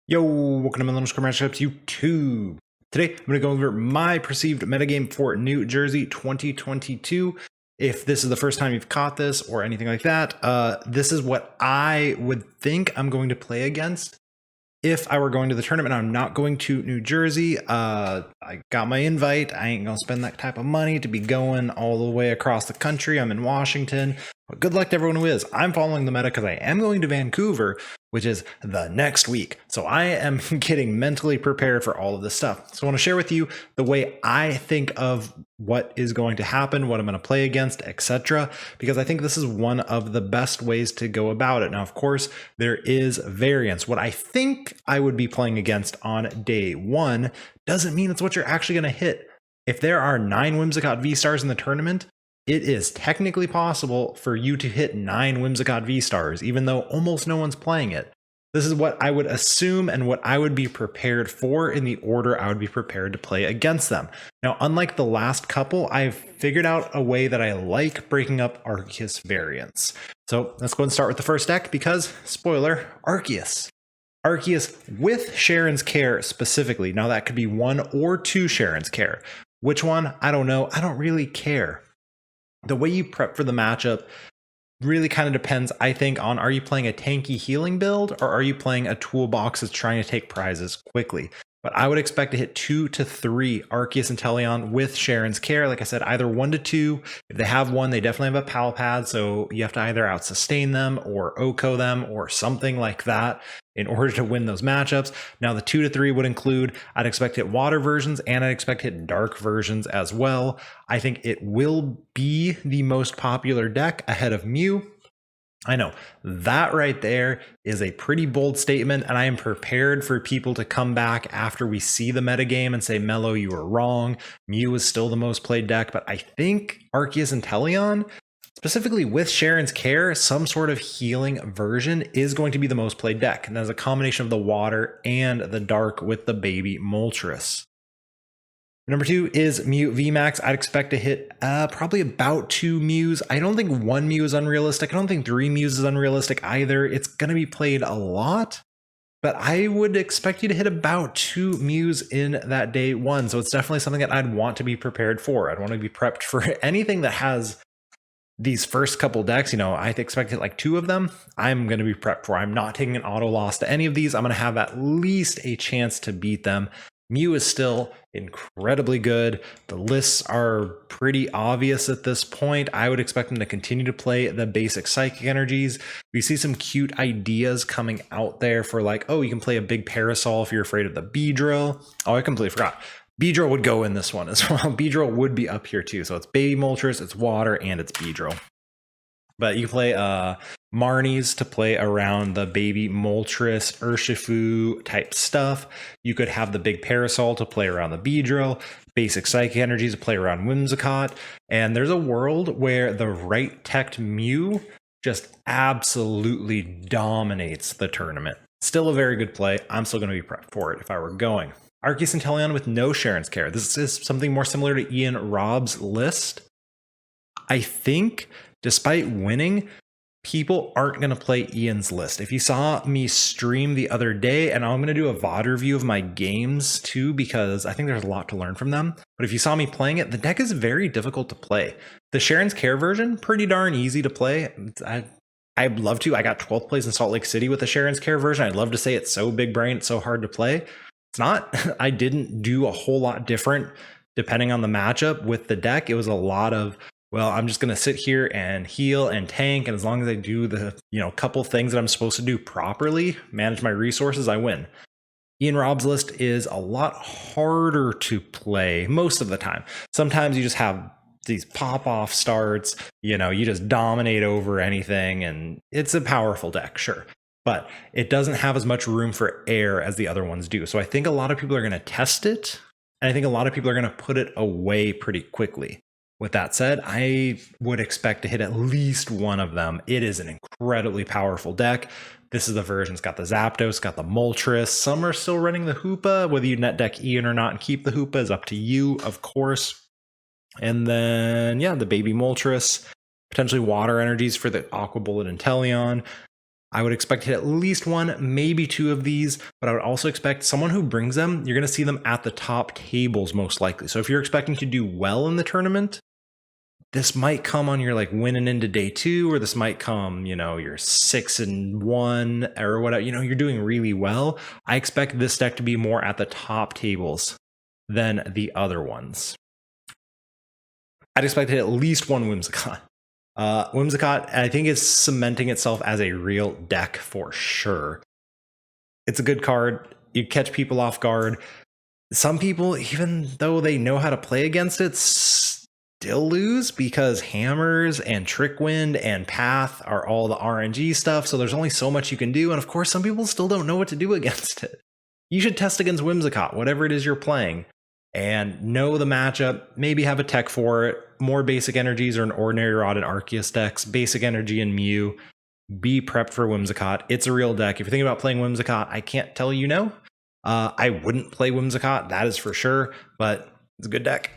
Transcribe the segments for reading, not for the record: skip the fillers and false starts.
Yo, welcome to Melony's Matchups YouTube. Today, I'm going to go over my perceived metagame for New Jersey 2022. If this is the first time you've caught this or anything like that, this is what I would think I'm going to play against if I were going to the tournament. I'm not going to New Jersey. I got my invite. I ain't going to spend that type of money to be going all the way across the country. I'm in Washington. But good luck to everyone who is. I'm following the meta because I am going to Vancouver, which is the next week. So I am getting mentally prepared for all of this stuff. So I want to share with you the way I think of what is going to happen, what I'm going to play against, etc. Because I think this is one of the best ways to go about it. Now, of course, there is variance. What I think I would be playing against on day one doesn't mean it's what you're actually going to hit. If there are 9 Whimsicott V-Stars in the tournament, it is technically possible for you to hit 9 Whimsicott V-Stars, even though almost no one's playing it. This is what I would assume and what I would be prepared for in the order I would be prepared to play against them. Now, unlike the last couple, I've figured out a way that I like breaking up Arceus variants. So let's go and start with the first deck because, spoiler, Arceus. Arceus with Sharon's Care specifically. Now, that could be 1 or 2 Sharon's Care. Which one? I don't know. I don't really care. The way you prep for the matchup really kind of depends, I think, on are you playing a tanky healing build or are you playing a toolbox that's trying to take prizes quickly. But I would expect to hit 2 to 3 Arceus and Teleon with Sharon's Care. Like I said, either 1 to 2. If they have 1, they definitely have a pal pad, so you have to either out sustain them or OHKO them or something like that in order to win those matchups. Now, the 2 to 3 would include, I'd expect to hit water versions and I'd expect to hit dark versions as well. I think it will be the most popular deck ahead of Mew. I know that right there is a pretty bold statement, and I am prepared for people to come back after we see the metagame and say, Melo, you were wrong. Mew is still the most played deck, but I think Arceus and Teleon, specifically with Sharon's Care, some sort of healing version is going to be the most played deck. And that's a combination of the water and the dark with the baby Moltres. Number 2 is Mew VMAX. I'd expect to hit probably about 2 Mews. I don't think 1 Mew is unrealistic. I don't think 3 Mews is unrealistic either. It's going to be played a lot, but I would expect you to hit about 2 Mews in that day 1. So it's definitely something that I'd want to be prepared for. I'd want to be prepped for anything that has these first couple decks. You know, I expect to hit like 2 of them. I'm going to be prepped for. I'm not taking an auto loss to any of these. I'm going to have at least a chance to beat them. Mew is still incredibly good. The lists are pretty obvious at this point. I would expect them to continue to play the basic psychic energies. We see some cute ideas coming out there for like, oh, you can play a big parasol if you're afraid of the Beedrill. Oh, I completely forgot. Beedrill would go in this one as well. Beedrill would be up here too. So it's baby Moltres, it's water, and it's Beedrill. But you play Marnies to play around the baby Moltres, Urshifu type stuff. You could have the big Parasol to play around the Beedrill, basic Psychic Energies to play around Whimsicott. And there's a world where the right teched Mew just absolutely dominates the tournament. Still a very good play. I'm still going to be prepped for it if I were going. Arceus and Teleon with no Sharon's Care. This is something more similar to Ian Robb's list. I think, despite winning, people aren't going to play Ian's list. If you saw me stream the other day, and I'm going to do a VOD review of my games too, because I think there's a lot to learn from them. But if you saw me playing it, the deck is very difficult to play. The Sharon's Care version, pretty darn easy to play. I'd love to. I got 12th place in Salt Lake City with the Sharon's Care version. I'd love to say it's so big brain, it's so hard to play. It's not. I didn't do a whole lot different depending on the matchup with the deck. It was a lot of, well, I'm just going to sit here and heal and tank, and as long as I do the, couple things that I'm supposed to do properly, manage my resources, I win. Ian Robb's list is a lot harder to play most of the time. Sometimes you just have these pop-off starts, you just dominate over anything, and it's a powerful deck, sure. But it doesn't have as much room for air as the other ones do. So I think a lot of people are going to test it, and I think a lot of people are going to put it away pretty quickly. With that said, I would expect to hit at least one of them. It is an incredibly powerful deck. This is the version. It's got the Zapdos, got the Moltres. Some are still running the Hoopa. Whether you net deck Ian or not and keep the Hoopa is up to you, of course. And then, yeah, the baby Moltres. Potentially water energies for the Aqua Bullet and Teleon. I would expect to hit at least one, maybe two of these, but I would also expect someone who brings them, you're going to see them at the top tables most likely. So if you're expecting to do well in the tournament, this might come on your like winning into day 2, or this might come, you're 6-1 or whatever, you're doing really well. I expect this deck to be more at the top tables than the other ones. I'd expect to hit at least one Whimsicott. Whimsicott, I think, is cementing itself as a real deck for sure. It's a good card. You catch people off guard. Some people, even though they know how to play against it, still lose because Hammers and Trick Wind and Path are all the RNG stuff, so there's only so much you can do, and of course some people still don't know what to do against it. You should test against Whimsicott, whatever it is you're playing, and know the matchup, maybe have a tech for it, more basic energies or an Ordinary Rod and Arceus decks, basic energy and Mew. Be prepped for Whimsicott. It's a real deck. If you're thinking about playing Whimsicott, I can't tell you no. I wouldn't play Whimsicott, that is for sure, but it's a good deck.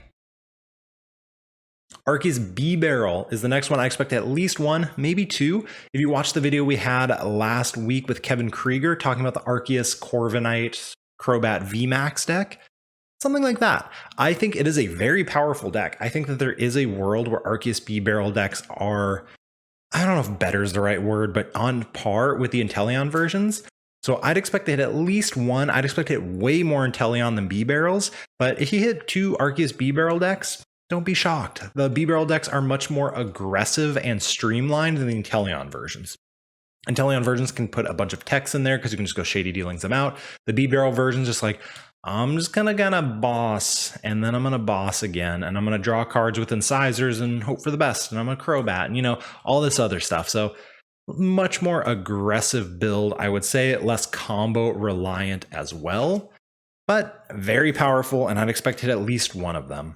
Arceus Bibarel is the next one. I expect at least one, maybe two. If you watched the video we had last week with Kevin Krieger talking about the Arceus Corviknight Crobat VMAX deck, something like that. I think it is a very powerful deck. I think that there is a world where Arceus Bibarel decks are, I don't know if better is the right word, but on par with the Inteleon versions. So I'd expect to hit at least one. I'd expect to hit way more Inteleon than Bibarels. But if you hit two Arceus Bibarel decks, don't be shocked. The Bibarel decks are much more aggressive and streamlined than the Inteleon versions. Inteleon versions can put a bunch of techs in there because you can just go Shady Dealings them out. The Bibarel version's just like, I'm just gonna boss, and then I'm gonna boss again, and I'm gonna draw cards with incisors and hope for the best, and I'm gonna Crobat, and all this other stuff. So much more aggressive build, I would say, less combo reliant as well, but very powerful, and I'd expect to hit at least one of them.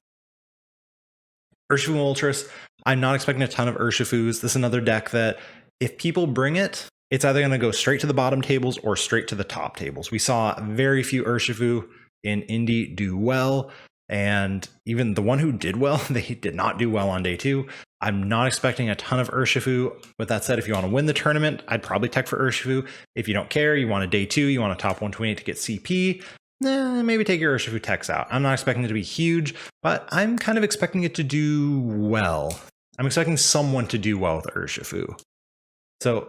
Urshifu Moltres, I'm not expecting a ton of Urshifus. This is another deck that if people bring it, it's either going to go straight to the bottom tables or straight to the top tables. We saw very few Urshifu in Indy do well, and even the one who did well, they did not do well on day 2. I'm not expecting a ton of Urshifu. With that said, if you want to win the tournament, I'd probably tech for Urshifu. If you don't care, you want a day 2, you want a top 128 to get CP, maybe take your Urshifu techs out. I'm not expecting it to be huge, but I'm kind of expecting it to do well. I'm expecting someone to do well with Urshifu. So,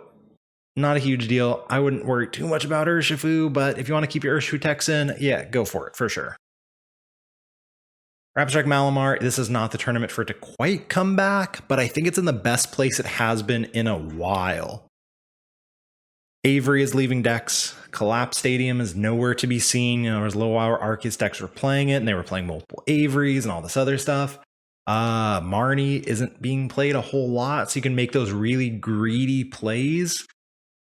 not a huge deal. I wouldn't worry too much about Urshifu, but if you want to keep your Urshifu techs in, yeah, go for it, for sure. Rapid Strike Malamar, this is not the tournament for it to quite come back, but I think it's in the best place it has been in a while. Avery is leaving decks. Collapse Stadium is nowhere to be seen. There was a little while where Arceus decks were playing it, and they were playing multiple Averys and all this other stuff. Marnie isn't being played a whole lot, so you can make those really greedy plays.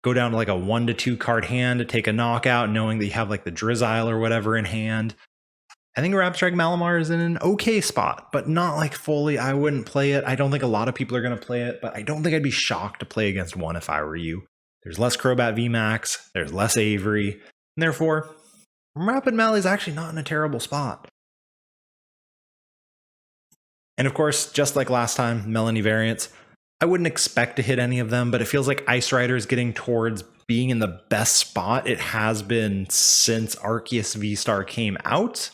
Go down to like a 1 to 2 card hand to take a knockout, knowing that you have like the Drizzile or whatever in hand. I think Rapid Strike Malamar is in an okay spot, but not like fully. I wouldn't play it. I don't think a lot of people are going to play it, but I don't think I'd be shocked to play against one if I were you. There's less Crobat VMAX, there's less Avery, and therefore, Rapid Mal is actually not in a terrible spot. And of course, just like last time, Melony variants, I wouldn't expect to hit any of them, but it feels like Ice Rider is getting towards being in the best spot it has been since Arceus V-Star came out,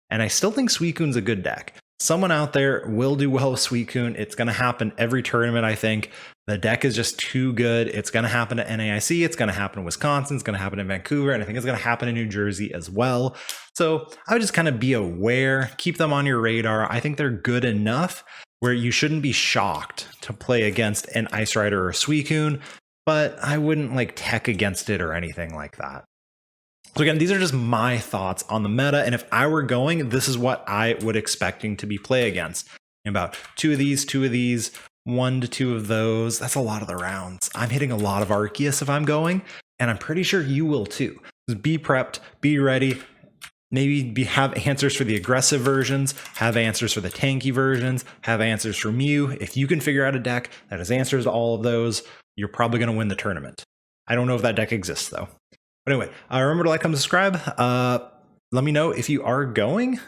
and I still think Suicune's a good deck. Someone out there will do well with Suicune. It's going to happen every tournament, I think. The deck is just too good. It's going to happen at NAIC. It's going to happen in Wisconsin. It's going to happen in Vancouver. And I think it's going to happen in New Jersey as well. So I would just kind of be aware. Keep them on your radar. I think they're good enough where you shouldn't be shocked to play against an Ice Rider or a Suicune. But I wouldn't like tech against it or anything like that. So again, these are just my thoughts on the meta. And if I were going, this is what I would expecting to be play against. About 2 of these, 1 to 2 of those. That's a lot of the rounds. I'm hitting a lot of Arceus if I'm going, and I'm pretty sure you will too. Just be prepped, be ready. Maybe have answers for the aggressive versions, have answers for the tanky versions, have answers for Mew. If you can figure out a deck that has answers to all of those, you're probably going to win the tournament. I don't know if that deck exists though. But anyway, remember to like, comment, subscribe. Let me know if you are going.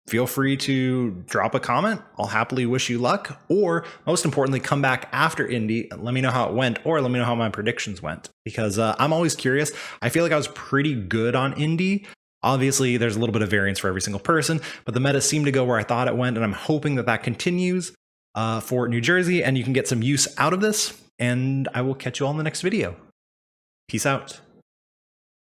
feel free to drop a comment. I'll happily wish you luck, or most importantly, come back after Indy and let me know how it went, or let me know how my predictions went, because I'm always curious. I feel like I was pretty good on Indy. Obviously, there's a little bit of variance for every single person, but the meta seemed to go where I thought it went, and I'm hoping that that continues for New Jersey, and you can get some use out of this, and I will catch you all in the next video. Peace out.